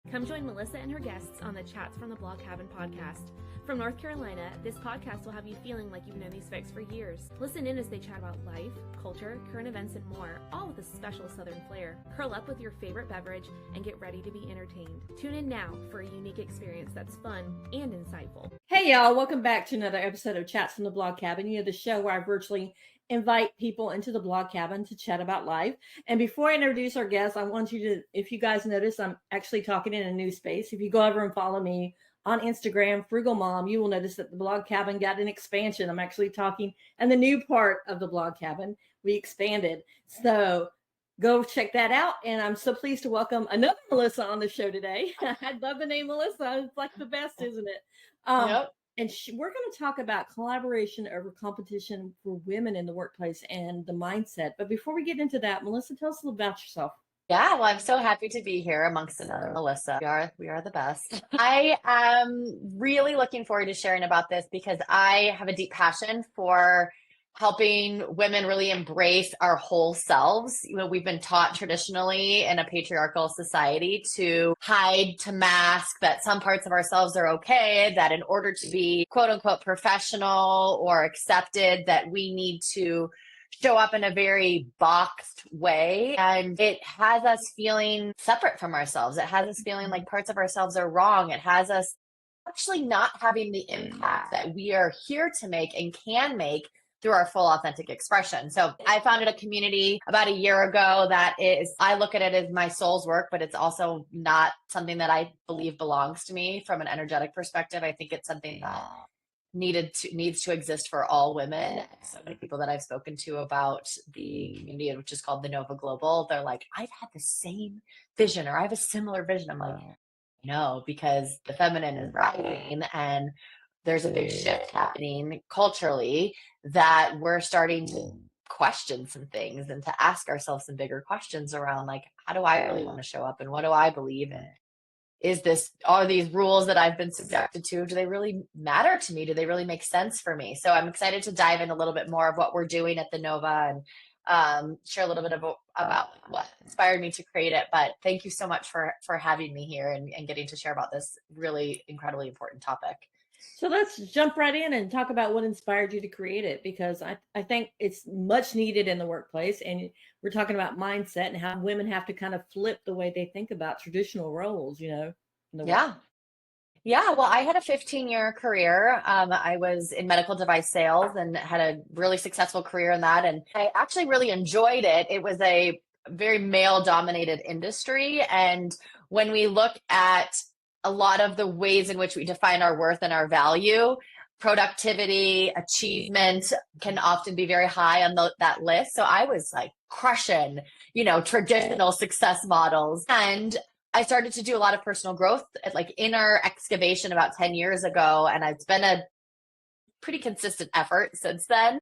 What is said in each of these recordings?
Come join Melissa and her guests on the Chats from the Blog Cabin podcast. From North Carolina, this podcast will have you feeling like you've known these folks for years. Listen in as they chat about life, culture, current events, and more, all with a special Southern flair. Curl up with your favorite beverage and get ready to be entertained. Tune in now for a unique experience that's fun and insightful. Hey y'all, welcome back to another episode of Chats from the Blog Cabin. You know, the show where I virtually invite people into the blog cabin to chat about life. And before I introduce our guests, I want you to, if you guys notice, I'm actually talking in a new space. If you go over and follow me on Instagram, Frugal Mom, you will notice that the blog cabin got an expansion. I'm actually talking in the new part of the blog cabin. We expanded. So go check that out. And I'm so pleased to welcome another Melissa on the show today. I love the name Melissa. It's like the best, isn't it? Yep. And we're going to talk about collaboration over competition for women in the workplace and the mindset. But before we get into that, Melissa, tell us a little about yourself. Yeah, well, I'm so happy to be here amongst another Melissa. We are the best. I am really looking forward to sharing about this because I have a deep passion for helping women really embrace our whole selves. You know, we've been taught traditionally in a patriarchal society to hide, to mask, that some parts of ourselves are okay, that in order to be quote unquote professional or accepted, that we need to show up in a very boxed way. And it has us feeling separate from ourselves. It has us feeling like parts of ourselves are wrong. It has us actually not having the impact that we are here to make and can make through our full authentic expression. So I founded a community about a year ago that is, I look at it as my soul's work, but it's also not something that I believe belongs to me from an energetic perspective. I think it's something that needs to exist for all women. So many people that I've spoken to about the community, which is called the Nova Global, they're like, I've had the same vision, or I have a similar vision. I'm like, no, because the feminine is rising and there's a big shift happening culturally that we're starting to question some things and to ask ourselves some bigger questions around, like, how do I really want to show up and what do I believe in? Are these rules that I've been subjected to, do they really matter to me? Do they really make sense for me? So I'm excited to dive in a little bit more of what we're doing at the Nova and share a little bit about what inspired me to create it. But thank you so much for having me here and getting to share about this really incredibly important topic. So let's jump right in and talk about what inspired you to create it, because I think it's much needed in the workplace. And we're talking about mindset and how women have to kind of flip the way they think about traditional roles, you know. Yeah. Well, I had a 15-year career. I was in medical device sales and had a really successful career in that. And I actually really enjoyed it. It was a very male-dominated industry. And when we look at a lot of the ways in which we define our worth and our value, productivity, achievement can often be very high on that list. So I was like crushing, traditional success models. And I started to do a lot of personal growth, like inner excavation about 10 years ago. And it's been a pretty consistent effort since then.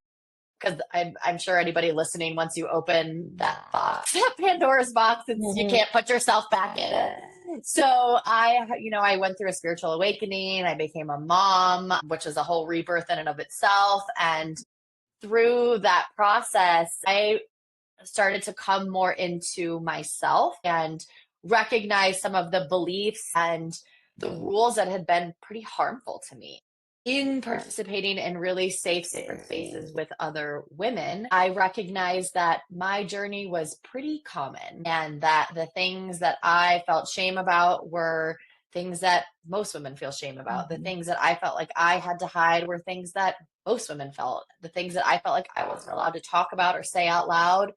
Because I'm sure anybody listening, once you open that box, that Pandora's box, you can't put yourself back in it. So I went through a spiritual awakening. I became a mom, which is a whole rebirth in and of itself. And through that process, I started to come more into myself and recognize some of the beliefs and the rules that had been pretty harmful to me. In participating in really safe, sacred spaces with other women, I recognized that my journey was pretty common and that the things that I felt shame about were things that most women feel shame about. The things that I felt like I had to hide were things that most women felt. The things that I felt like I wasn't allowed to talk about or say out loud,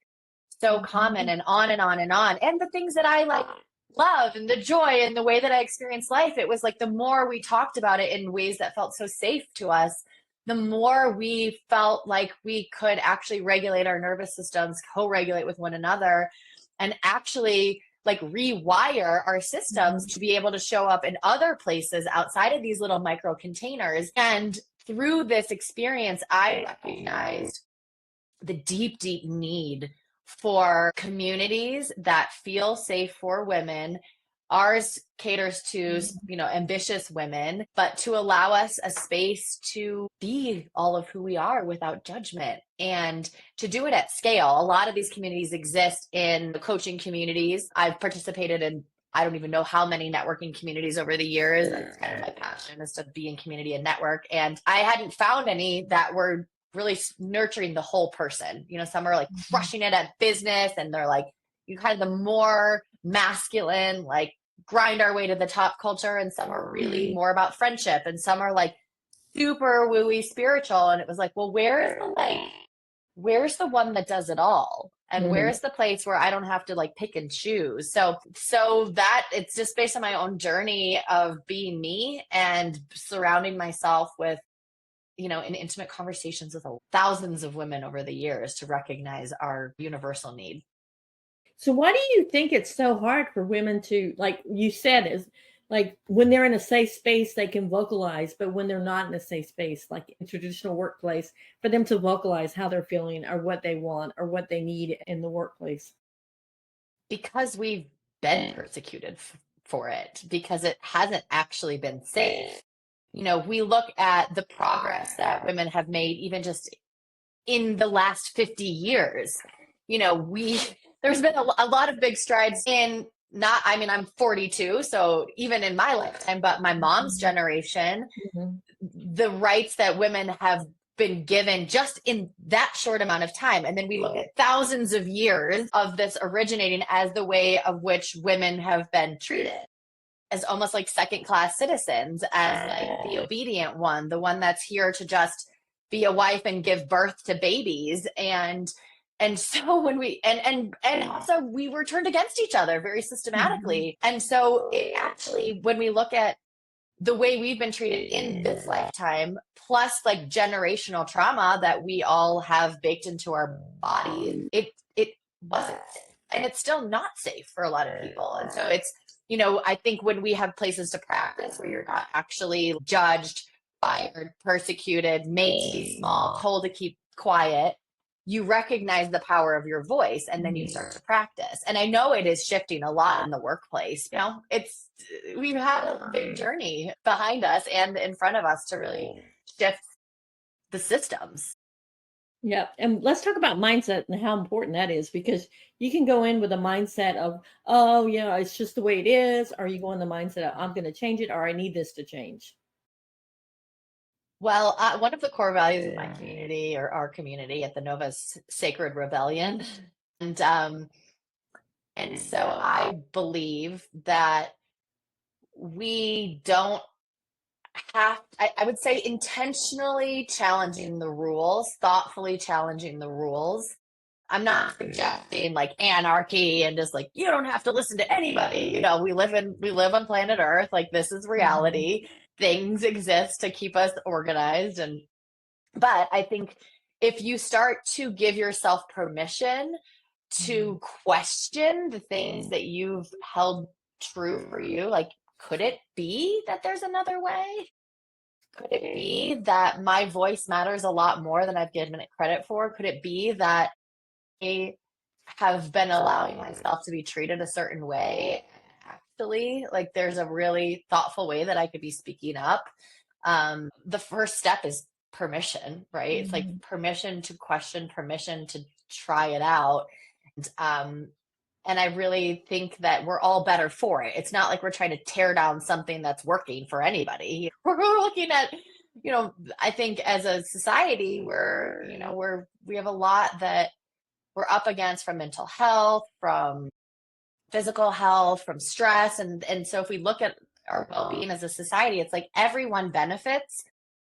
so common, and on and on and on. And the things that I love and the joy and the way that I experienced life, it was like the more we talked about it in ways that felt so safe to us, the more we felt like we could actually regulate our nervous systems, co-regulate with one another, and actually rewire our systems to be able to show up in other places outside of these little micro containers. And through this experience, I recognized the deep, deep need for communities that feel safe for women. Ours caters to, ambitious women, but to allow us a space to be all of who we are without judgment and to do it at scale. A lot of these communities exist in the coaching communities. I've participated in I don't even know how many networking communities over the years. That's kind of my passion, is to be in community and network. And I hadn't found any that were really nurturing the whole person. Some are like crushing it at business, and they're like, you kind of the more masculine, like grind our way to the top culture. And some are really more about friendship, and some are like super wooey spiritual. And it was like, well, where's the one that does it all? And where's the place where I don't have to like pick and choose? So that it's just based on my own journey of being me and surrounding myself with, in intimate conversations with thousands of women over the years to recognize our universal need. So why do you think it's so hard for women to, like you said, is like when they're in a safe space, they can vocalize, but when they're not in a safe space, like in traditional workplace, for them to vocalize how they're feeling or what they want or what they need in the workplace? Because we've been persecuted for it, because it hasn't actually been safe. We look at the progress that women have made, even just in the last 50 years. There's been a lot of big strides in I'm 42, so even in my lifetime, but my mom's generation, the rights that women have been given just in that short amount of time. And then we look at thousands of years of this originating as the way of which women have been treated, as almost like second-class citizens, as like the obedient one, the one that's here to just be a wife and give birth to babies. And so when we, and also we were turned against each other very systematically. And so it actually, when we look at the way we've been treated in this lifetime, plus like generational trauma that we all have baked into our bodies, it wasn't safe. And it's still not safe for a lot of people. And so it's, I think when we have places to practice where you're not actually judged, fired, persecuted, made to be small, told to keep quiet, you recognize the power of your voice, and then you start to practice. And I know it is shifting a lot in the workplace. We've had a big journey behind us and in front of us to really shift the systems. Yeah. And let's talk about mindset and how important that is, because you can go in with a mindset of, oh, it's just the way it is. Or you go in the mindset of, I'm going to change it, or I need this to change. Well, one of the core values of my community, or our community at the Nova, is sacred rebellion. And so I believe that we don't have, I would say, intentionally challenging the rules, thoughtfully challenging the rules. I'm not suggesting like anarchy and just like, you don't have to listen to anybody. We live on planet Earth. Like, this is reality. Things exist to keep us organized. But I think if you start to give yourself permission to question the things that you've held true for you, like, could it be that there's another way? Could it be that my voice matters a lot more than I've given it credit for? Could it be that I have been allowing myself to be treated a certain way? Actually, like, there's a really thoughtful way that I could be speaking up. The first step is permission, right? It's like permission to question, permission to try it out. And I really think that we're all better for it. It's not like we're trying to tear down something that's working for anybody. We're looking at, I think as a society, we have a lot that we're up against, from mental health, from physical health, from stress. And so if we look at our well-being as a society, it's like everyone benefits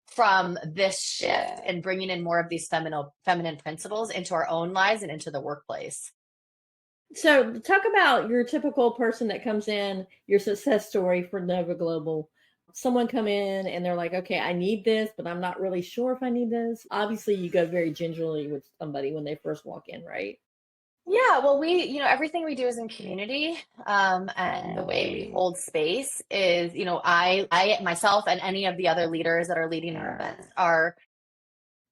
from this shift and bringing in more of these feminine principles into our own lives and into the workplace. So talk about your typical person that comes in, your success story for Nova Global. Someone come in and they're like, okay, I need this, but I'm not really sure if I need this. Obviously, you go very gingerly with somebody when they first walk in, right? Yeah, well, everything we do is in community. And the way we hold space is, I myself and any of the other leaders that are leading our events are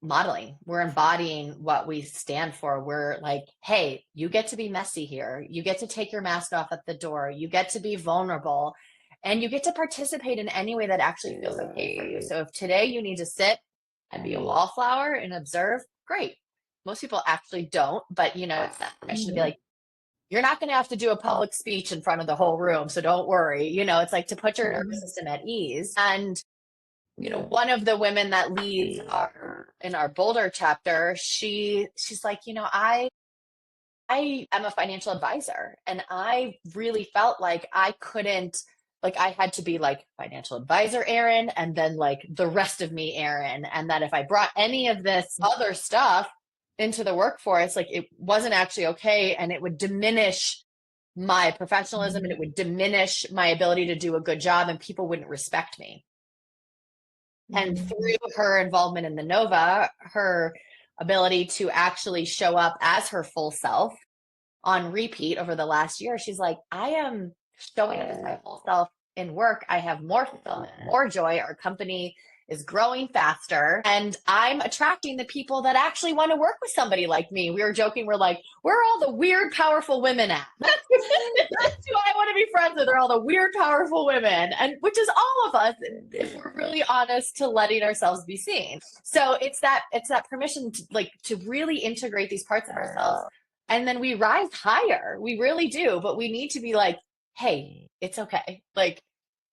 modeling. We're embodying what we stand for. We're like, hey, you get to be messy here. You get to take your mask off at the door. You get to be vulnerable, and you get to participate in any way that actually feels okay for you. So if today you need to sit and be a wallflower and observe, great. Most people actually don't, but it's that permission to be like, you're not going to have to do a public speech in front of the whole room. So don't worry. It's like to put your nervous system at ease. And, one of the women that leads in our Boulder chapter, she's like, I am a financial advisor, and I really felt like I couldn't, like I had to be like financial advisor Erin, and then like the rest of me Erin, and that if I brought any of this other stuff into the workforce, like it wasn't actually okay, and it would diminish my professionalism and it would diminish my ability to do a good job, and people wouldn't respect me. And through her involvement in the Nova, her ability to actually show up as her full self on repeat over the last year, she's like, I am showing up as my full self in work. I have more fulfillment, more joy. Our company is growing faster, and I'm attracting the people that actually want to work with somebody like me. We were joking, we're like, where are all the weird, powerful women at? That's who I want to be friends with, are all the weird, powerful women, and which is all of us, if we're really honest to letting ourselves be seen. So it's that permission to really integrate these parts of ourselves, and then we rise higher. We really do, but we need to be like, hey, it's okay. Like,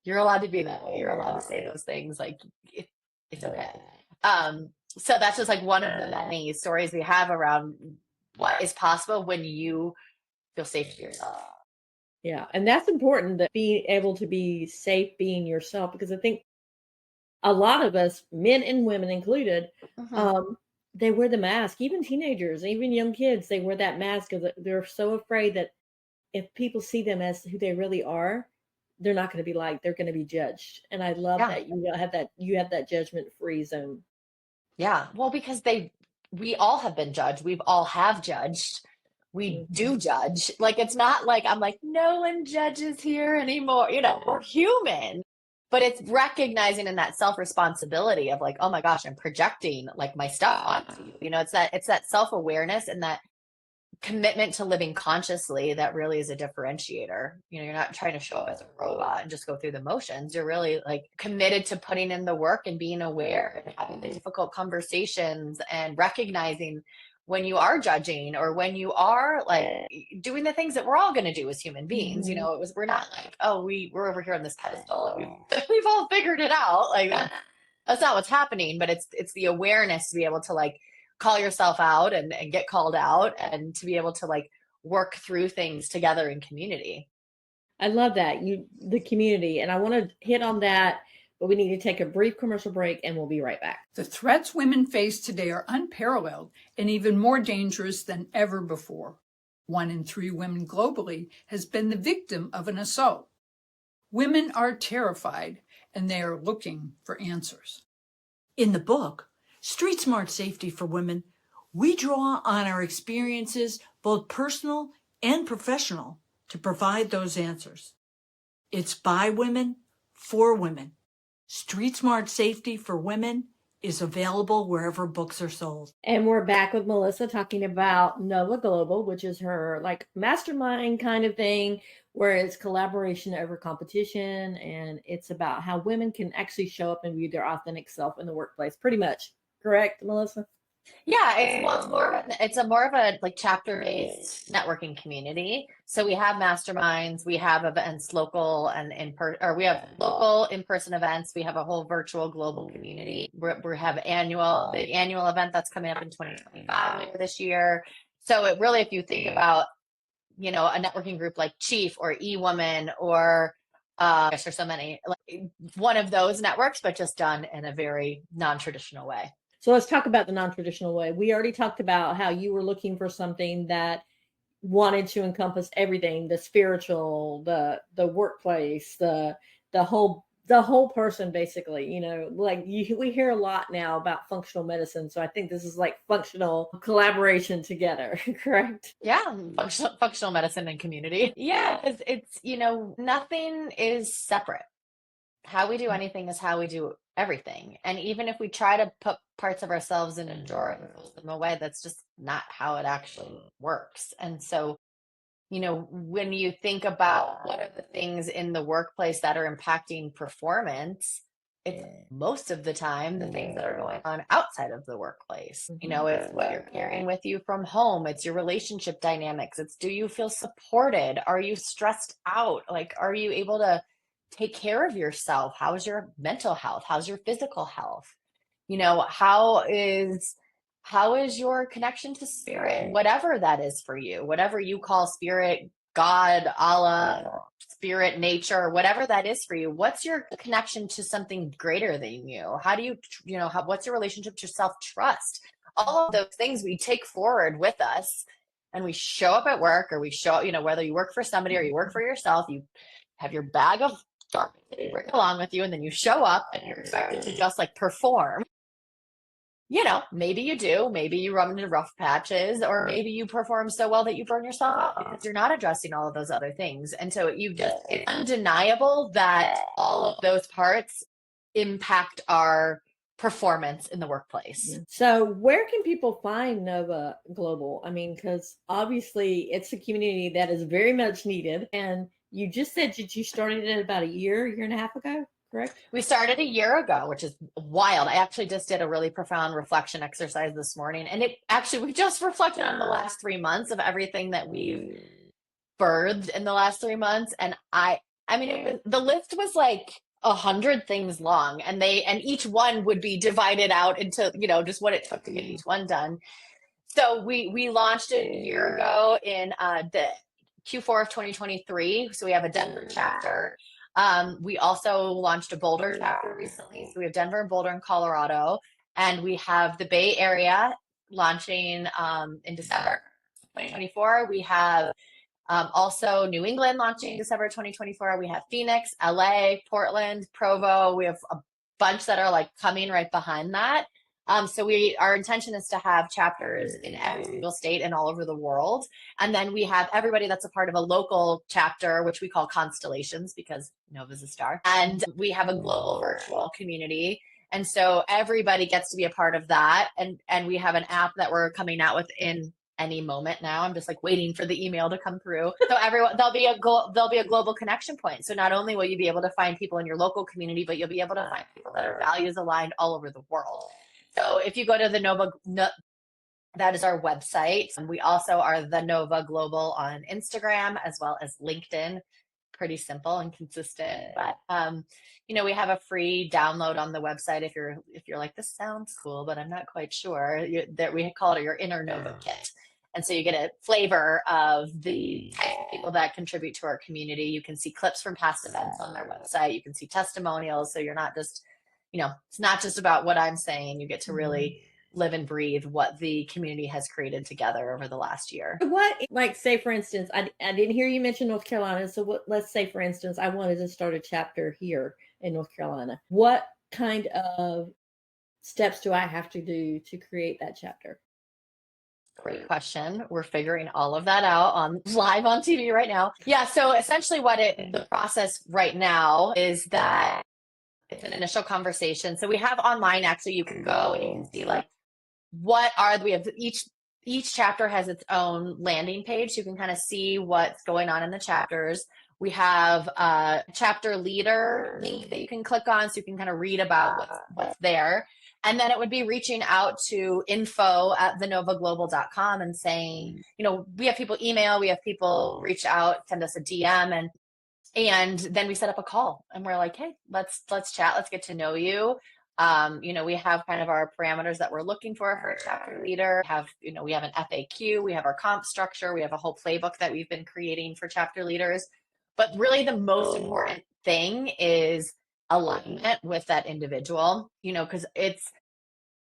you're allowed to be that way. You're allowed to say those things. Like, it's okay. So that's just like one of the many stories we have around what is possible when you feel safe to yourself. Yeah. And that's important, that being able to be safe being yourself, because I think a lot of us, men and women included, they wear the mask. Even teenagers, even young kids, they wear that mask because they're so afraid that if people see them as who they really are, they're not going to be liked. They're going to be judged. And I love that you have that judgment free zone. Yeah. Well, because we all have been judged. We've all have judged. We do judge. Like, it's not like I'm like, no one judges here anymore. We're human. But it's recognizing in that self-responsibility of like, oh my gosh, I'm projecting like my stuff onto you. It's that self-awareness and that commitment to living consciously that really is a differentiator. You're not trying to show up as a robot and just go through the motions. You're really like committed to putting in the work and being aware and having the difficult conversations and recognizing when you are judging or when you are like doing the things that we're all going to do as human beings. We're not like, oh, we're over here on this pedestal and we've all figured it out. Like that's not what's happening, but it's the awareness to be able to like call yourself out and get called out, and to be able to like work through things together in community. I love that, the community. And I want to hit on that, but we need to take a brief commercial break and we'll be right back. The threats women face today are unparalleled and even more dangerous than ever before. 1 in 3 women globally has been the victim of an assault. Women are terrified and they are looking for answers. In the book, Street Smart Safety for Women, we draw on our experiences, both personal and professional, to provide those answers. It's by women, for women. Street Smart Safety for Women is available wherever books are sold. And we're back with Melissa talking about Nova Global, which is her like mastermind kind of thing, where it's collaboration over competition. And it's about how women can actually show up and be their authentic self in the workplace. Pretty much. Correct, Melissa? Yeah, it's more of a like chapter-based networking community. So we have masterminds, we have events local and we have local in-person events. We have a whole virtual global community. We have the annual event that's coming up in 2025 this year. So it really, if you think about, a networking group like Chief or E-Woman or gosh, there's so many, like one of those networks, but just done in a very non-traditional way. So let's talk about the non-traditional way. We already talked about how you were looking for something that wanted to encompass everything, the spiritual, the workplace, the whole person, basically. We hear a lot now about functional medicine. So I think this is like functional collaboration together, correct? Yeah, functional medicine and community. Yeah, it's nothing is separate. How we do anything is how we do everything. And even if we try to put parts of ourselves in a drawer and pull them away, that's just not how it actually works. And so, when you think about what are the things in the workplace that are impacting performance, it's most of the time the things that are going on outside of the workplace. It's what you're carrying with you from home. It's your relationship dynamics. It's, do you feel supported? Are you stressed out? Like, are you able to take care of yourself? How's your mental health? How's your physical health? How is your connection to spirit? Whatever that is for you, whatever you call spirit, God, Allah, spirit, nature, whatever that is for you, what's your connection to something greater than you? How do what's your relationship to self-trust? All of those things we take forward with us, and we show up at work, or we show, whether you work for somebody or you work for yourself, you have your bag of garments that you bring along with you, and then you show up and you're expected to just like perform. Maybe you do, maybe you run into rough patches, or maybe you perform so well that you burn yourself out because you're not addressing all of those other things. And so it's undeniable that all of those parts impact our performance in the workplace. So where can people find Nova Global? I mean, because obviously it's a community that is very much needed. And you just said that you started it about a year and a half ago, correct? We started a year ago, which is wild. I actually just did a really profound reflection exercise this morning. And we just reflected on the last 3 months of everything that we've birthed in the last 3 months. And the list was like 100 things long, and each one would be divided out into, just what it took to get each one done. So we launched it a year ago in the Q4 of 2023. So we have a Denver chapter. We also launched a Boulder chapter recently. So we have Denver and Boulder in Colorado, and we have the Bay Area launching in December 2024. We have also New England launching December 2024. We have Phoenix, LA, Portland, Provo. We have a bunch that are like coming right behind that. So our intention is to have chapters in every single state and all over the world. And then we have everybody that's a part of a local chapter, which we call constellations, because Nova's a star. And we have a global virtual community. And so everybody gets to be a part of that. And we have an app that we're coming out with in any moment now. I'm just like waiting for the email to come through. So there'll be a global connection point. So not only will you be able to find people in your local community, but you'll be able to find people that are values aligned all over the world. So if you go to the Nova, that is our website. We also are the Nova Global on Instagram as well as LinkedIn. Pretty simple and consistent. But we have a free download on the website if you're like, this sounds cool, but I'm not quite sure. That we call it your inner Nova kit. And so you get a flavor of the type of people that contribute to our community. You can see clips from past events on their website. You can see testimonials. So you're not just it's not just about what I'm saying. You get to really live and breathe what the community has created together over the last year. Say for instance, I didn't hear you mention North Carolina. So let's say for instance, I wanted to start a chapter here in North Carolina. What kind of steps do I have to do to create that chapter? Great question. We're figuring all of that out live on TV right now. Yeah. So essentially the process right now is that it's an initial conversation. So we have online, actually, you can go and you can see like, we have each chapter has its own landing page. So you can kind of see what's going on in the chapters. We have a chapter leader link that you can click on so you can kind of read about what's there. And then it would be reaching out to info@thenovaglobal.com and saying, we have people email, we have people reach out, send us a DM, and then we set up a call and we're like, hey, let's chat. Let's get to know you. We have kind of our parameters that we're looking for a chapter leader. We have an FAQ, we have our comp structure, we have a whole playbook that we've been creating for chapter leaders. But really the most important thing is alignment with that individual, because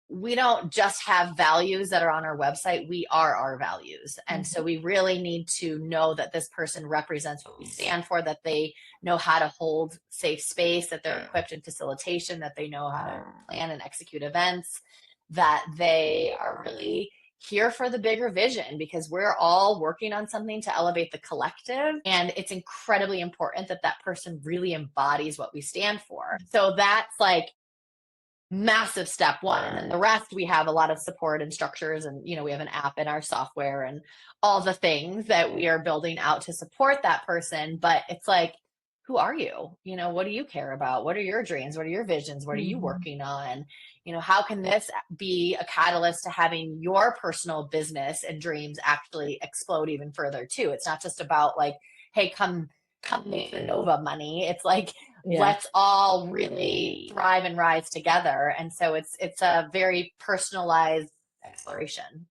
we don't just have values that are on our website. We are our values. And so we really need to know that this person represents what we stand for, that they know how to hold safe space, that they're equipped in facilitation, that they know how to plan and execute events, that they are really here for the bigger vision, because we're all working on something to elevate the collective. And it's incredibly important that that person really embodies what we stand for. So that's like massive step one. And then the rest, we have a lot of support and structures, and we have an app in our software and all the things that we are building out to support that person. But it's like, who are you? You know, what do you care about? What are your dreams? What are your visions? What are you Mhm. working on? You know, how can this be a catalyst to having your personal business and dreams actually explode even further too? It's not just about like, hey, come make the Nova money. It's like, Yeah. let's all really thrive and rise together. And so it's a very personalized exploration.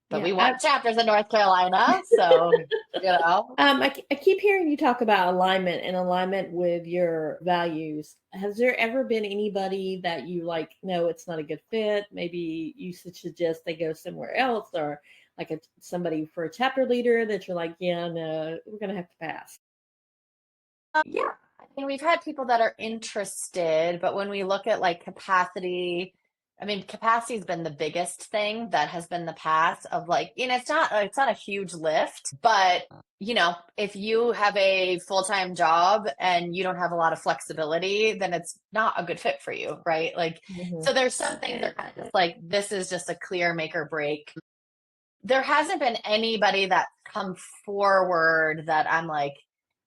But Yeah. we want chapters in North Carolina, so you know. I keep hearing you talk about alignment and alignment with your values. Has there ever been anybody that you like, no, it's not a good fit? Maybe you should suggest they go somewhere else, or like somebody for a chapter leader that you're like, yeah, no, we're going to have to pass. Yeah, I mean, we've had people that are interested, but when we look at like capacity, I mean, capacity has been the biggest thing that has been the path of like, you know, it's not a huge lift, but you know, if you have a full-time job and you don't have a lot of flexibility, then it's not a good fit for you, right? Like, Mhm. so there's some things that are kind of just like, this is just a clear make or break. There hasn't been anybody that's come forward that I'm like,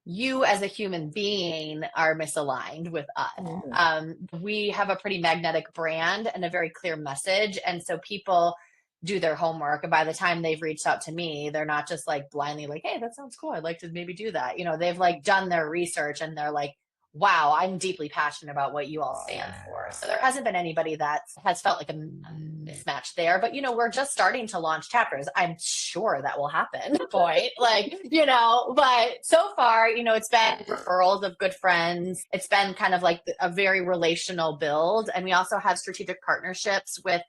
you as a human being are misaligned with us. We have a pretty magnetic brand and a very clear message. And so people do their homework. And by the time they've reached out to me, they're not just like blindly like, hey, that sounds cool. I'd like to maybe do that. You know, they've like done their research and they're like, wow, I'm deeply passionate about what you all stand for. So there hasn't been anybody that has felt like a mismatch there. But, you know, we're just starting to launch chapters. I'm sure that will happen. Point. Like, you know, but so far, you know, it's been referrals of good friends. It's been kind of like a very relational build. And we also have strategic partnerships with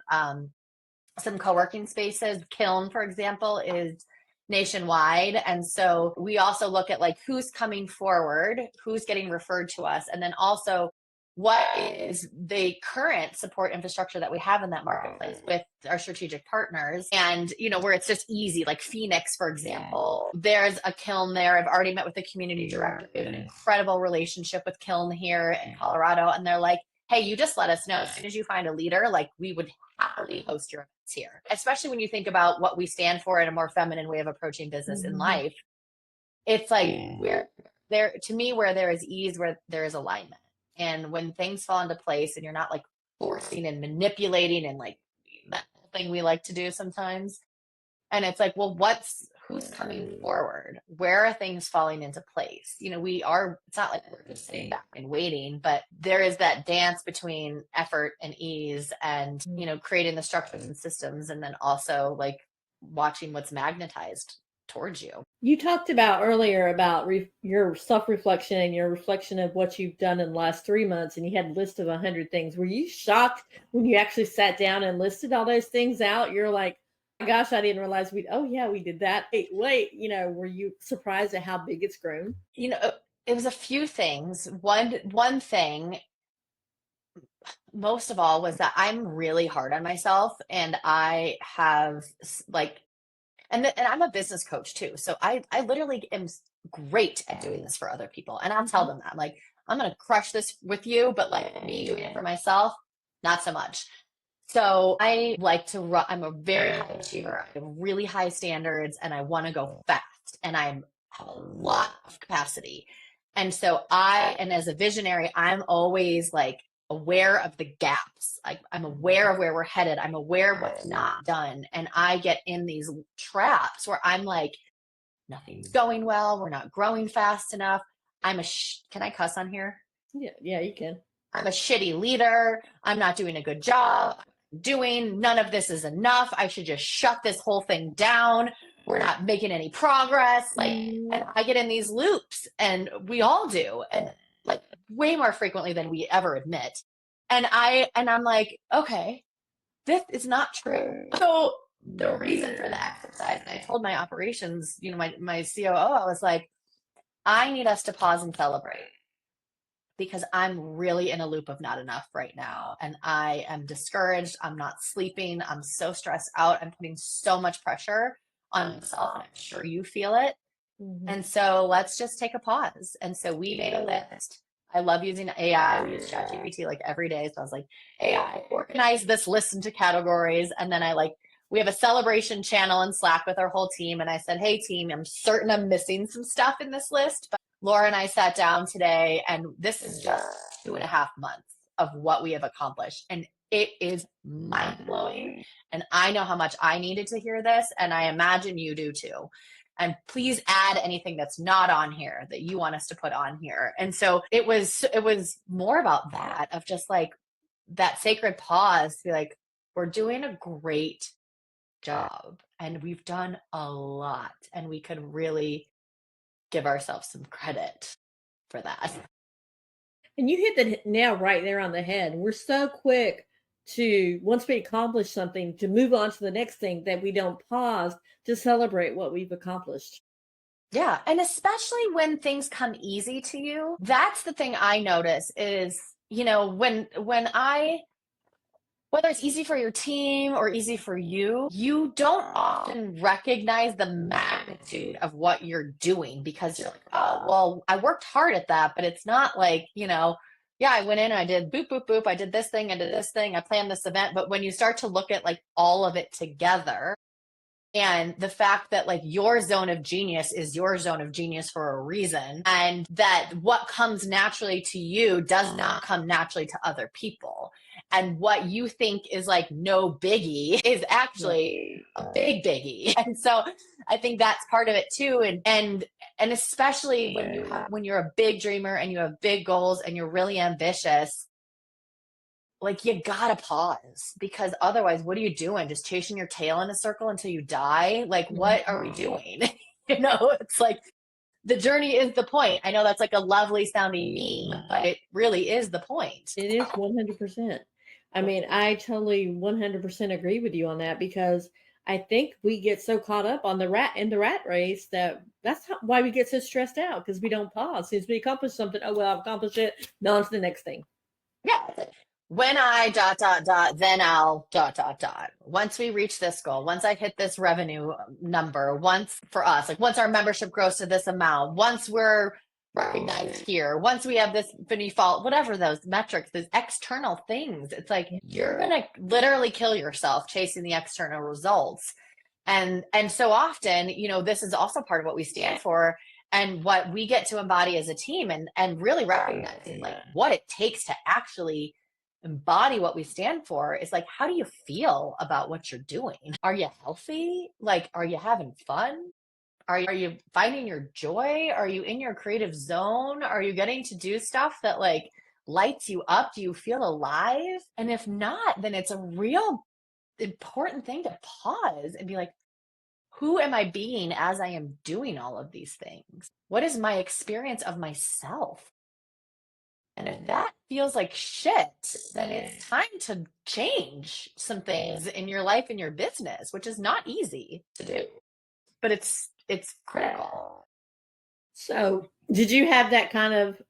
some co-working spaces. Kiln, for example, is nationwide. And so we also look at like who's coming forward, who's getting referred to us, and then also what is the current support infrastructure that we have in that marketplace with our strategic partners. And, you know, where it's just easy, like Phoenix, for example, there's a kiln there. I've already met with the community director. We have an incredible relationship with Kiln here in Colorado. And they're like, hey, you just let us know as soon as you find a leader, like we would happily host your events here. Especially when you think about what we stand for in a more feminine way of approaching business in life. It's like where there, to me, where there is ease, where there is alignment. And when things fall into place and you're not like forcing and manipulating and like that thing we like to do sometimes. And it's like, well, who's coming forward? Where are things falling into place? You know, it's not like we're just sitting back and waiting, but there is that dance between effort and ease and, you know, creating the structures and systems, and then also like watching what's magnetized towards you. You talked about earlier about your self-reflection and your reflection of what you've done in the last 3 months, and you had a list of 100 things. Were you shocked when you actually sat down and listed all those things out? You're like, oh my gosh, I didn't realize we did that. Wait, you know, were you surprised at how big it's grown? You know, it was a few things. One thing, most of all, was that I'm really hard on myself, and I have like, and I'm a business coach too. So I literally am great at doing this for other people. And I'll tell them that I'm like, I'm going to crush this with you, but like me doing it for myself, not so much. So I like to run. I'm a very high achiever. I have really high standards and I want to go fast, and I have a lot of capacity. And so and as a visionary, I'm always like aware of the gaps. Like I'm aware of where we're headed. I'm aware of what's not done. And I get in these traps where I'm like, nothing's going well. We're not growing fast enough. Can I cuss on here? Yeah, you can. I'm a shitty leader. I'm not doing a good job. None of this is enough. I should just shut this whole thing down. We're not making any progress. Like, and I get in these loops, and we all do, and like way more frequently than we ever admit. And I'm like, okay, this is not true. So the reason for the exercise, and I told my operations, you know, my COO, I was like, I need us to pause and celebrate, because I'm really in a loop of not enough right now. And I am discouraged. I'm not sleeping. I'm so stressed out. I'm putting so much pressure on myself. I'm sure you feel it. And so let's just take a pause. And so we made a list. I love using AI. We use ChatGPT like every day. So I was like, AI, organize this list into categories. And then we have a celebration channel in Slack with our whole team. And I said, hey team, I'm certain I'm missing some stuff in this list, but Laura and I sat down today, and this is just 2.5 months of what we have accomplished. And it is mind blowing. And I know how much I needed to hear this, and I imagine you do too. And please add anything that's not on here that you want us to put on here. And so it was more about that, of just like that sacred pause to be like, we're doing a great job and we've done a lot, and we could really give ourselves some credit for that. And you hit the nail right there on the head. We're so quick to, once we accomplish something, to move on to the next thing, that we don't pause to celebrate what we've accomplished. Yeah. And especially when things come easy to you, that's the thing I notice is, when whether it's easy for your team or easy for you, you don't often recognize the magnitude of what you're doing, because you're like, oh, well, I worked hard at that, but it's not like, yeah, I went in and I did boop, boop, boop. I did this thing. I did this thing. I planned this event. But when you start to look at like all of it together, and the fact that like your zone of genius is your zone of genius for a reason, and that what comes naturally to you does not come naturally to other people. And what you think is like no biggie is actually a big biggie. And so I think that's part of it too. And especially when you're a big dreamer and you have big goals and you're really ambitious, like you gotta pause, because otherwise, what are you doing? Just chasing your tail in a circle until you die? Like, what are we doing? It's like the journey is the point. I know that's like a lovely sounding meme, but it really is the point. It is 100%. I mean, I totally 100% agree with you on that, because I think we get so caught up on the rat race that's why we get so stressed out, because we don't pause. Since we accomplish something, oh, well, I've accomplished it. Now on to the next thing. Yeah. When I ... then I'll ... Once we reach this goal, once I hit this revenue number, once our membership grows to this amount, once we're recognized here, once we have this default, whatever those metrics, those external things, it's like you're gonna literally kill yourself chasing the external results. And so often, this is also part of what we stand for and what we get to embody as a team, and really recognizing like what it takes to actually embody what we stand for is like, how do you feel about what you're doing? Are you healthy? Like, are you having fun? Are you finding your joy? Are you in your creative zone? Are you getting to do stuff that like lights you up? Do you feel alive? And if not, then it's a real important thing to pause and be like, who am I being as I am doing all of these things? What is my experience of myself? And if that feels like shit, then it's time to change some things in your life and your business, which is not easy to do, but it's critical. So did you have that kind of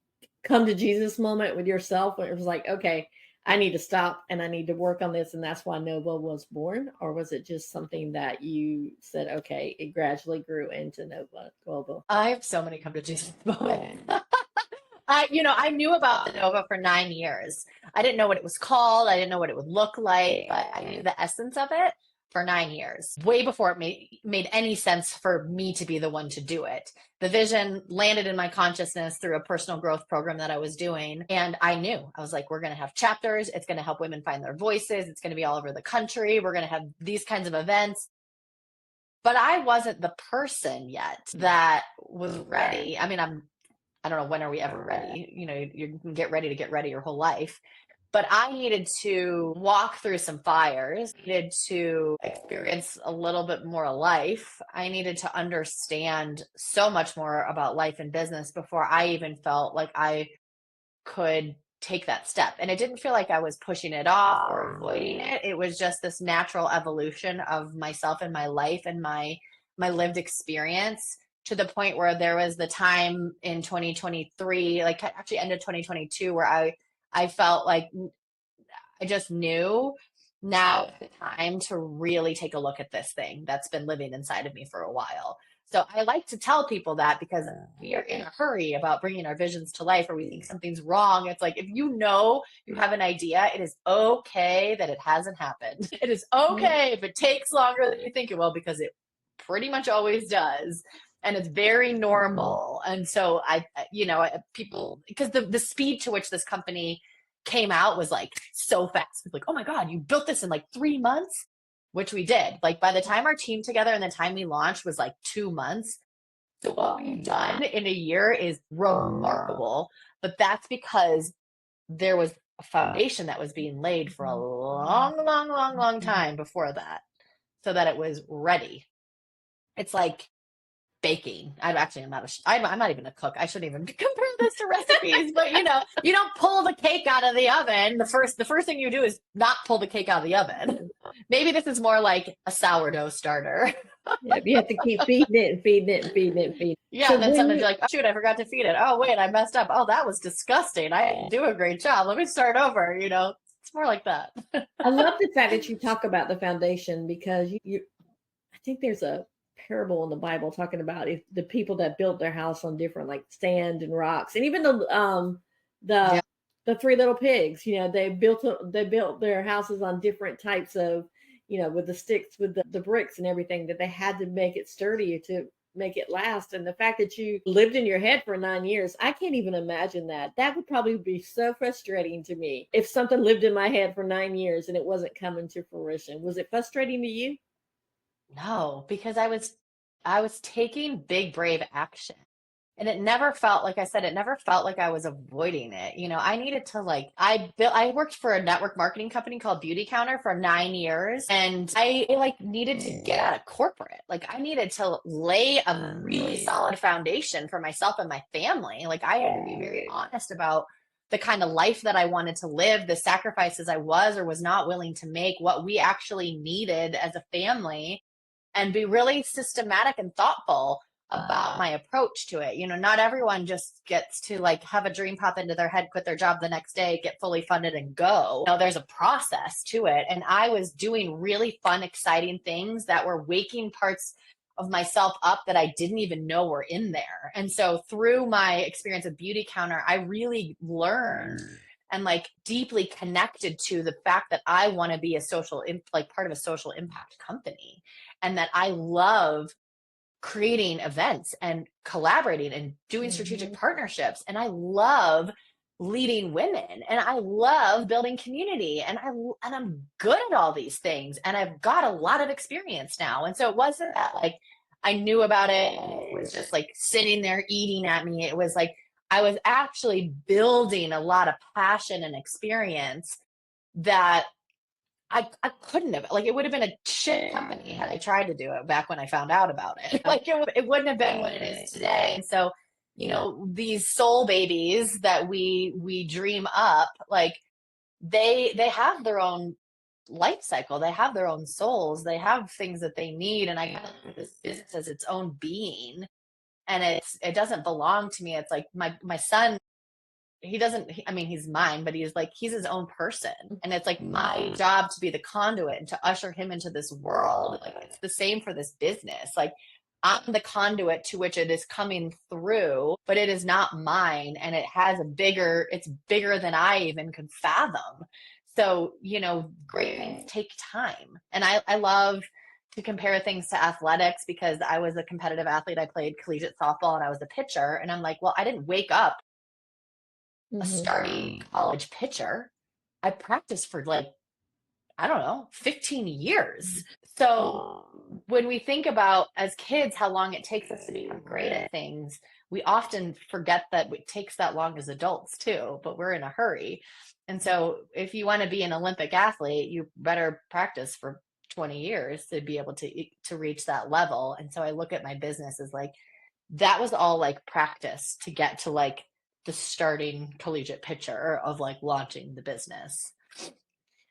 come to Jesus moment with yourself, when it was like, okay, I need to stop and I need to work on this, and that's why Nova was born? Or was it just something that you said, okay, it gradually grew into Nova Global? I have so many come to Jesus moments. I knew about the Nova for 9 years. I didn't know what it was called. I didn't know what it would look like, but I knew the essence of it for 9 years, way before it made any sense for me to be the one to do it. The vision landed in my consciousness through a personal growth program that I was doing. And I knew, I was like, we're going to have chapters. It's going to help women find their voices. It's going to be all over the country. We're going to have these kinds of events. But I wasn't the person yet that was ready. I mean, I don't know, when are we ever ready? You can get ready to get ready your whole life. But I needed to walk through some fires, needed to experience a little bit more life. I needed to understand so much more about life and business before I even felt like I could take that step. And it didn't feel like I was pushing it off or avoiding it. It was just this natural evolution of myself and my life and my lived experience, to the point where there was the time in 2023, like actually end of 2022, where I felt like I just knew now is the time to really take a look at this thing that's been living inside of me for a while. So I like to tell people that, because we are in a hurry about bringing our visions to life, or we think something's wrong. It's like, if you have an idea, it is okay that it hasn't happened. It is okay if it takes longer than you think it will, because it pretty much always does. and it's very normal. And so people, because the speed to which this company came out was like so fast. It's like, oh my God, you built this in like 3 months, which we did. Like by the time our team together and the time we launched was like 2 months. So what we've done in a year is remarkable, but that's because there was a foundation that was being laid for a long time before that, so that it was ready. It's like baking. I'm not even a cook. I shouldn't even compare this to recipes, but you don't pull the cake out of the oven. The first thing you do is not pull the cake out of the oven. Maybe this is more like a sourdough starter. Yeah, you have to keep feeding it and feeding it and feeding it and feeding it. Yeah, So and then when somebody's you- like, oh, shoot, I forgot to feed it. Oh, wait, I messed up. Oh, that was disgusting. I didn't do a great job. Let me start over. It's more like that. I love the fact that you talk about the foundation, because I think there's a parable in the Bible talking about if the people that built their house on different like sand and rocks, and even the three little pigs, they built their houses on different types of, with the sticks, with the bricks and everything, that they had to make it sturdy to make it last. And the fact that you lived in your head for 9 years, I can't even imagine that. That would probably be so frustrating to me if something lived in my head for 9 years and it wasn't coming to fruition. Was it frustrating to you? No, because I was taking big, brave action. And it never felt, like I said, it never felt like I was avoiding it. I needed to I worked for a network marketing company called Beauty Counter for 9 years. And I needed to get out of corporate. I needed to lay a really solid foundation for myself and my family. I had to be very honest about the kind of life that I wanted to live, the sacrifices I was or was not willing to make, what we actually needed as a family, and be really systematic and thoughtful about my approach to it. Not everyone just gets to have a dream pop into their head, quit their job the next day, get fully funded and go. There's a process to it. And I was doing really fun, exciting things that were waking parts of myself up that I didn't even know were in there. And so through my experience at Beauty Counter, I really learned and deeply connected to the fact that I want to be part of a social impact company, and that I love creating events and collaborating and doing strategic partnerships. And I love leading women, and I love building community, and I'm good at all these things, and I've got a lot of experience now. And so it wasn't that I knew about it and it was just sitting there eating at me. It was I was actually building a lot of passion and experience that I couldn't have, it would have been a shit company had I tried to do it back when I found out about it. It wouldn't have been what it is today. And so, these soul babies that we dream up, they have their own life cycle. They have their own souls. They have things that they need. And I got to look at this business as its own being. And it doesn't belong to me. It's my son, he's mine, but he's his own person. And it's my job to be the conduit and to usher him into this world. It's the same for this business. I'm the conduit to which it is coming through, but it is not mine. And it's bigger than I even could fathom. So, great things take time. And I love to compare things to athletics, because I was a competitive athlete. I played collegiate softball and I was a pitcher. And I'm well, I didn't wake up a starting college pitcher. I practiced for 15 years. So when we think about as kids how long it takes us to become great at things, we often forget that it takes that long as adults too, but we're in a hurry. And so if you want to be an Olympic athlete, you better practice for 20 years to be able to reach that level. And so I look at my business as that was all practice to get to the starting collegiate pitcher of launching the business.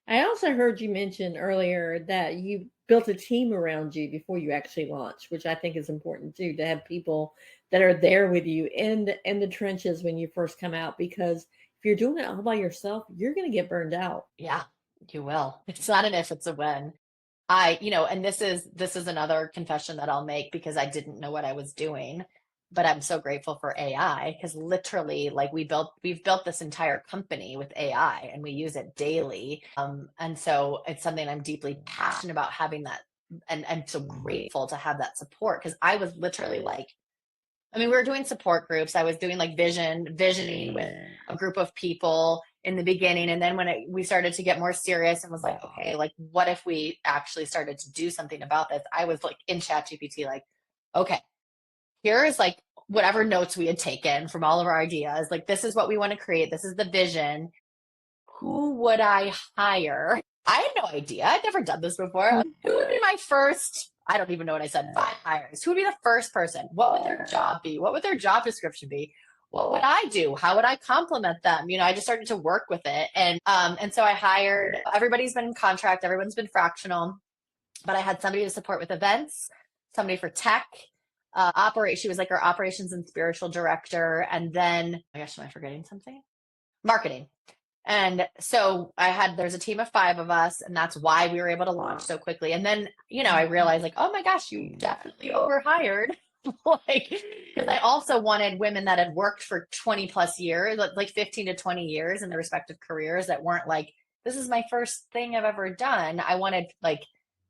I also heard you mention earlier that you built a team around you before you actually launched, which I think is important too, to have people that are there with you in the trenches when you first come out, because if you're doing it all by yourself, you're going to get burned out. Yeah, you will. It's not an if, it's a when. And this is another confession that I'll make, because I didn't know what I was doing. But I'm so grateful for AI, because literally we've built this entire company with AI and we use it daily. And so it's something I'm deeply passionate about having that, and so grateful to have that support, because I was literally I mean, we were doing support groups. I was doing like visioning with a group of people in the beginning. And then when we started to get more serious and was like, okay, like what if we actually started to do something about this? I was like in ChatGPT, like, okay, here is like whatever notes we had taken from all of our ideas. Like, this is what we want to create. This is the vision. Who would I hire? I had no idea. I'd never done this before. Who would be my first? I don't even know what I said. 5 hires. Who would be the first person? What would their job be? What would their job description be? What would I do? How would I compliment them? You know, I just started to work with it. And so I hired, everybody's been in contract, everyone's been fractional, but I had somebody to support with events, somebody for tech, she was like our operations and spiritual director. And then, oh my gosh, am I forgetting something? Marketing. And so there's a team of 5 of us, and that's why we were able to launch so quickly. And then, you know, I realized like, oh my gosh, you definitely overhired. Like, because I also wanted women that had worked for 20 plus years, like 15 to 20 years in their respective careers, that weren't like, this is my first thing I've ever done. I wanted like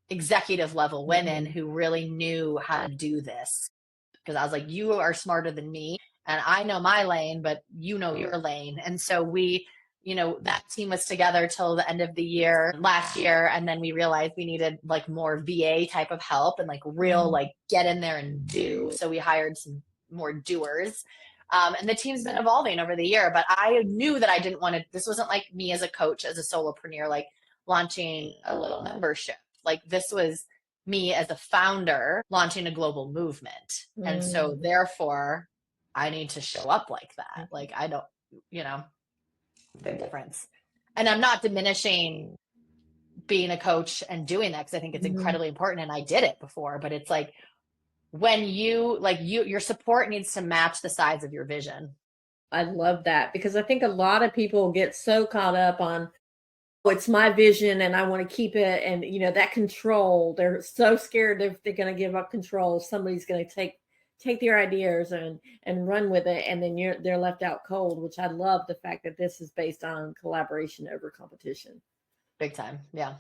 executive level women who really knew how to do this. Because I was like, you are smarter than me, and I know my lane, but you know your lane. And so you know, that team was together till the end of the year last year. And then we realized we needed like more VA type of help and like real, like get in there and do. So we hired some more doers. And the team's been evolving over the year, but I knew that I didn't want to, this wasn't like me as a coach, as a solopreneur, like launching a little membership. Like this was me as a founder launching a global movement. And so therefore I need to show up like that. Like I don't, you know, big difference. And I'm not diminishing being a coach and doing that, because I think it's incredibly important, and I did it before, but it's like when your support needs to match the size of your vision. I love that, because I think a lot of people get so caught up on, oh, it's my vision and I want to keep it. And, you know, that control, they're so scared they're going to give up control. Somebody's going to take their ideas and run with it. And then they're left out cold, which I love the fact that this is based on collaboration over competition. Big time. Yeah.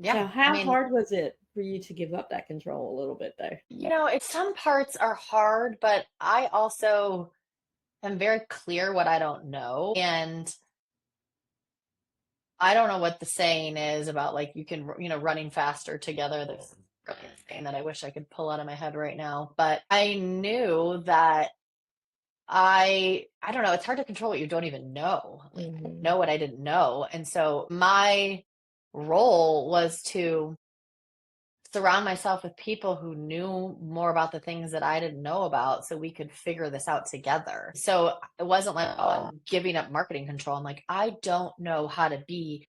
So how hard was it for you to give up that control a little bit though? You know, some parts are hard, but I also am very clear what I don't know. And I don't know what the saying is about, like, you can, you know, running faster together. There's really a saying that I wish I could pull out of my head right now, but I knew that I don't know. It's hard to control what you don't even know. Like, I didn't know what I didn't know. And so my role was to surround myself with people who knew more about the things that I didn't know about, so we could figure this out together. So it wasn't like, oh, I'm giving up marketing control. I'm like, I don't know how to be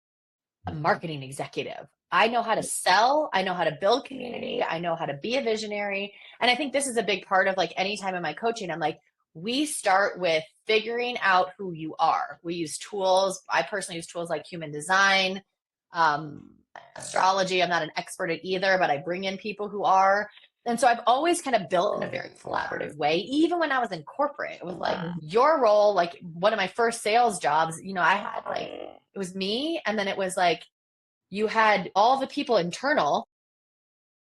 a marketing executive. I know how to sell. I know how to build community. I know how to be a visionary. And I think this is a big part of like any time in my coaching, I'm like, we start with figuring out who you are. We use tools. I personally use tools like human design, astrology. I'm not an expert at either, but I bring in people who are. And so I've always kind of built in a very collaborative way. Even when I was in corporate, it was like your role, like one of my first sales jobs, you know, I had like, it was me. And then it was like, you had all the people internal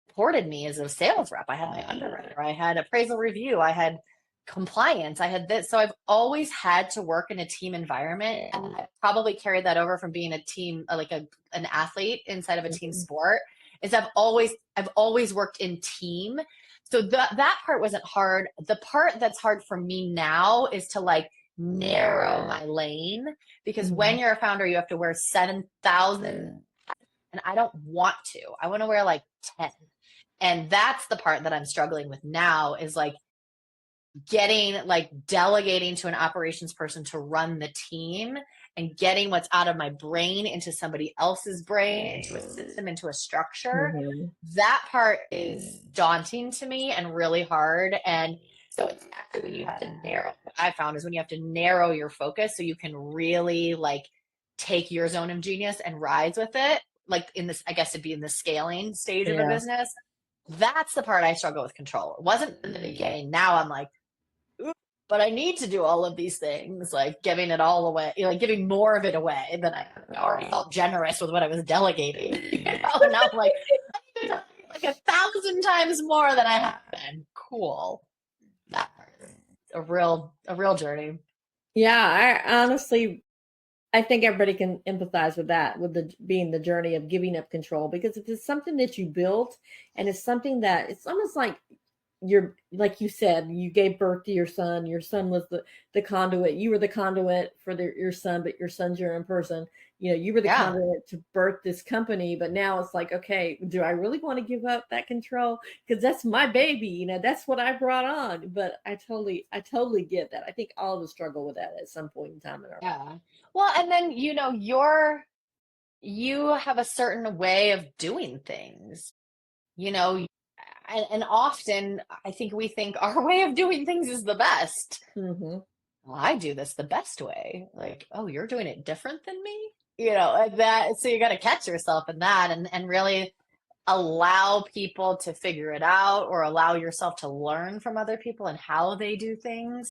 supported me as a sales rep. I had my underwriter, I had appraisal review, I had compliance, I had this. So I've always had to work in a team environment, and I probably carried that over from being a team, like an athlete inside of a team sport, is I've always worked in team. So that part wasn't hard. The part that's hard for me now is to like narrow my lane, because when you're a founder, you have to wear 7,000, and I don't want to. I want to wear like 10. And that's the part that I'm struggling with now, is like delegating to an operations person to run the team, and getting what's out of my brain into somebody else's brain, into a system, into a structure. That part is daunting to me and really hard. And so it's actually when you have to narrow, what I found is when you have to narrow your focus so you can really like take your zone of genius and rise with it, like in this, I guess it'd be in the scaling stage of a business. That's the part I struggle with control. It wasn't in the beginning. Now I'm like, but I need to do all of these things, like giving it all away, you know, like giving more of it away than I already felt generous with what I was delegating. You know? Now I'm like, I need to do like 1,000 times more than I have been. Cool. That part is a real journey. Yeah, I honestly, I think everybody can empathize with that, with the being the journey of giving up control, because if it's something that you built and it's something that it's almost like you're, like you said, you gave birth to your son. Your son was the conduit. You were the conduit for your son, but your son's your own person. You were the Yeah. conduit to birth this company, but now it's like, okay, do I really want to give up that control? Because that's my baby. That's what I brought on. But I totally get that. I think all of us struggle with that at some point in time in our life. Yeah. Well, and then, you have a certain way of doing things, and often I think we think our way of doing things is the best. Mm-hmm. Well, I do this the best way. Like, oh, you're doing it different than me? And that, so you got to catch yourself in that and really allow people to figure it out, or allow yourself to learn from other people and how they do things.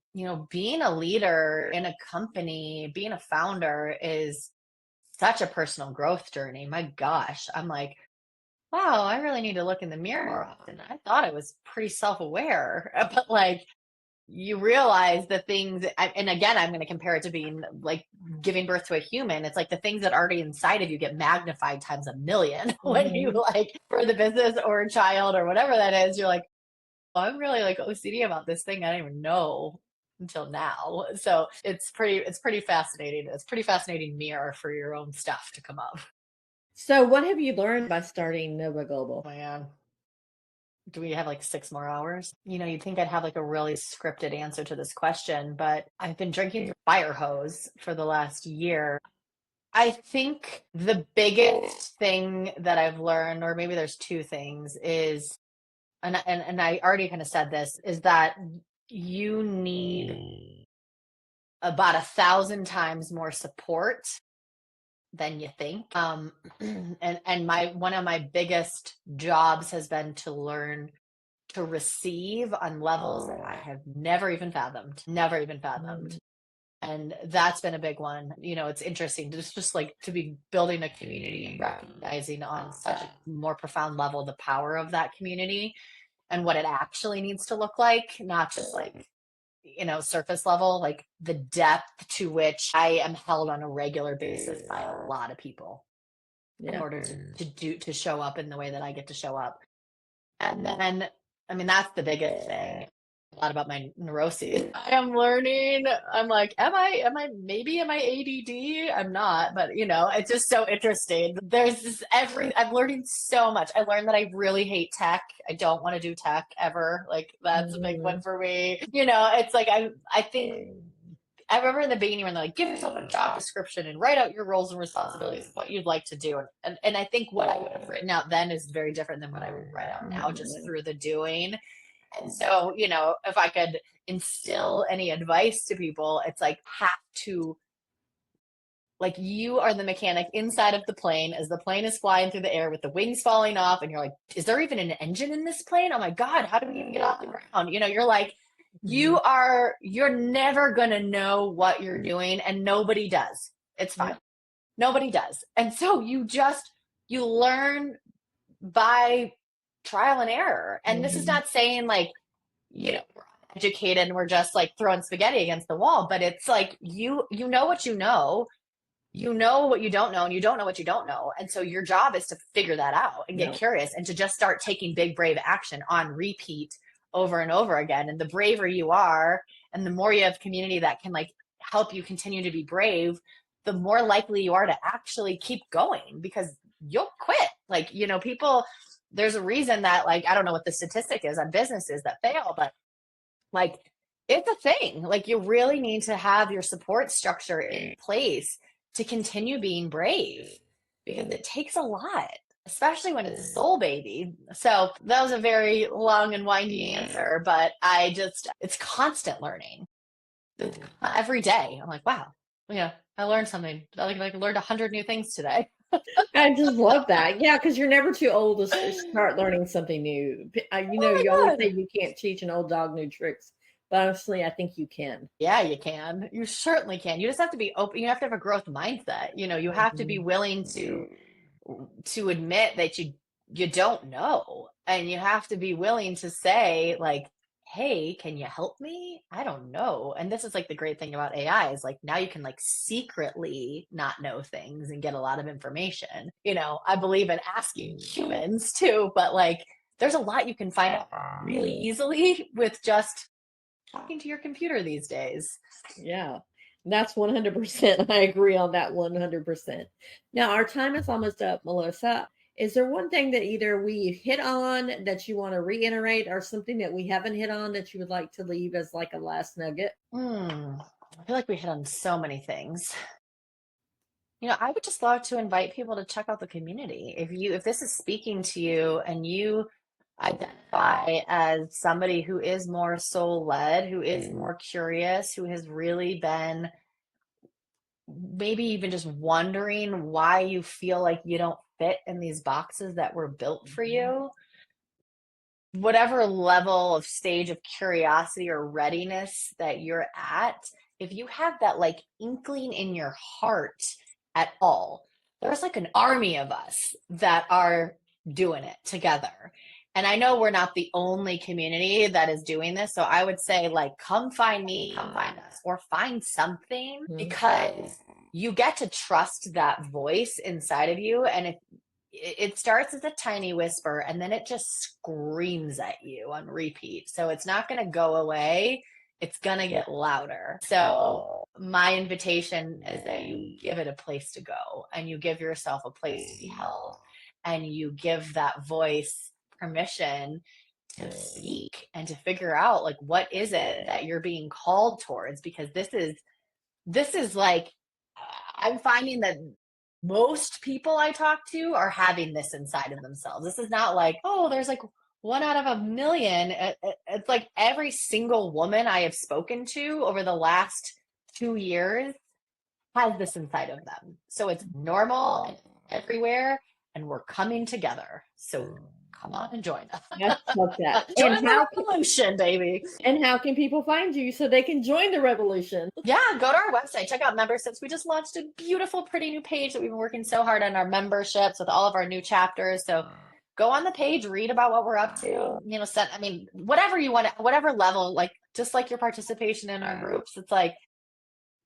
Being a leader in a company, being a founder is such a personal growth journey. My gosh, I'm like, wow, I really need to look in the mirror more often. I thought I was pretty self-aware, but like, you realize the things, and again, I'm going to compare it to being like giving birth to a human. It's like the things that are already inside of you get magnified times a million when you, like, for the business or a child or whatever that is, you're like, oh, I'm really like OCD about this thing I didn't even know until now. So it's pretty fascinating. It's pretty fascinating mirror for your own stuff to come up. So what have you learned by starting Nova Global? Man, do we have like 6 more hours? You'd think I'd have like a really scripted answer to this question, but I've been drinking through fire hose for the last year. I think the biggest thing that I've learned, or maybe there's two things, is, and I already kind of said this, is that you need about 1,000 times more support than you think. And one of my biggest jobs has been to learn to receive on levels that I have never even fathomed. And that's been a big one. It's interesting to just like to be building a community and recognizing on such a more profound level the power of that community and what it actually needs to look like, not just like, surface level, like the depth to which I am held on a regular basis by a lot of people in order to show up in the way that I get to show up. And then, I mean, that's the biggest thing. A lot about my neuroses. I am learning. I'm like, am I ADD? I'm not, but it's just so interesting. I'm learning so much. I learned that I really hate tech. I don't want to do tech ever. Like, that's a big one for me. It's like, I think, I remember in the beginning when they're like, give yourself a job description and write out your roles and responsibilities, what you'd like to do. And I think what I would have written out then is very different than what I would write out now, just through the doing. And so, if I could instill any advice to people, it's like, you are the mechanic inside of the plane as the plane is flying through the air with the wings falling off. And you're like, is there even an engine in this plane? Oh my God, how do we even get off the ground? You're like, you're never going to know what you're doing, and nobody does. It's fine. Nobody does. And so you learn by trial and error. And this is not saying like, we're educated and we're just like throwing spaghetti against the wall, but it's like, you know what you know what you don't know, and you don't know what you don't know. And so your job is to figure that out and get curious and to just start taking big, brave action on repeat over and over again. And the braver you are, and the more you have community that can like help you continue to be brave, the more likely you are to actually keep going, because you'll quit. Like, people, there's a reason that, like, I don't know what the statistic is on businesses that fail, but like, it's a thing. Like, you really need to have your support structure in place to continue being brave, because it takes a lot, especially when it's a soul baby. So that was a very long and windy answer, but it's constant learning. Every day I'm like, wow, I learned something. I learned 100 new things today. I just love that. Yeah, because you're never too old to start learning something new. You always say you can't teach an old dog new tricks, but honestly, I think you can. Yeah, you can. You certainly can. You just have to be open. You have to have a growth mindset. You have to be willing to admit that you don't know, and you have to be willing to say like, hey, can you help me? I don't know. And this is like the great thing about AI is like now you can like secretly not know things and get a lot of information. I believe in asking humans too, but like there's a lot you can find out really easily with just talking to your computer these days. Yeah, that's 100%. I agree on that 100%. Now, our time is almost up, Melissa. Is there one thing that either we hit on that you want to reiterate or something that we haven't hit on that you would like to leave as like a last nugget? I feel like we hit on so many things. I would just love to invite people to check out the community. If this is speaking to you and you identify as somebody who is more soul led, who is more curious, who has really been maybe even just wondering why you feel like you don't fit in these boxes that were built for you, whatever level of stage of curiosity or readiness that you're at, if you have that like inkling in your heart at all, there's like an army of us that are doing it together. And I know we're not the only community that is doing this. So I would say, like, come find me, come find us, or find something, because you get to trust that voice inside of you. And if it starts as a tiny whisper and then it just screams at you on repeat. So it's not going to go away. It's going to get louder. So my invitation is that you give it a place to go and you give yourself a place to be held and you give that voice permission to speak and to figure out like, what is it that you're being called towards? Because this is like, I'm finding that most people I talk to are having this inside of themselves. This is not like, oh, there's like one out of a million. It's like every single woman I have spoken to over the last 2 years has this inside of them. So it's normal and everywhere, and we're coming together. So come on and join us. I love that. Join the revolution, baby. And how can people find you so they can join the revolution? Yeah, go to our website, check out memberships. We just launched a beautiful, pretty new page that we've been working so hard on, our memberships with all of our new chapters. So go on the page, read about what we're up to, whatever you want, whatever level, like just like your participation in our groups. It's like,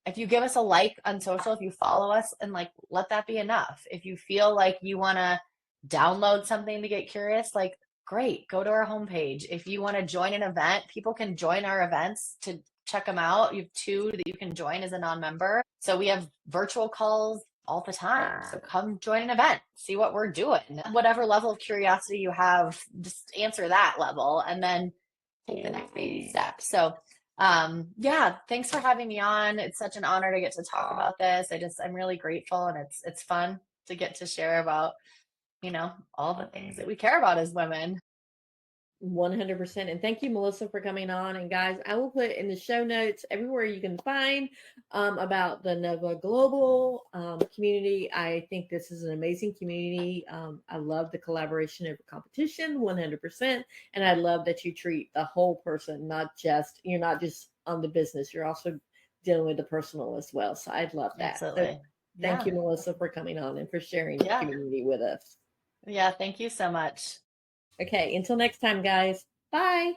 if you give us a like on social, if you follow us, and like, let that be enough. If you feel like you want to download something to get curious, like, great, go to our homepage. If you want to join an event, people can join our events to check them out. You have 2 that you can join as a non-member. So we have virtual calls all the time. So come join an event, see what we're doing. Whatever level of curiosity you have, just answer that level and then take the next baby step. So thanks for having me on. It's such an honor to get to talk about this. I'm really grateful, and it's fun to get to share about, all the things that we care about as women. 100%. And thank you, Melissa, for coming on. And guys, I will put in the show notes everywhere you can find about the Nova Global community. I think this is an amazing community. I love the collaboration over competition, 100%. And I love that you treat the whole person, you're not just on the business, you're also dealing with the personal as well. So I'd love that. Absolutely. So thank you, Melissa, for coming on and for sharing the community with us. Yeah, thank you so much. Okay, until next time, guys. Bye.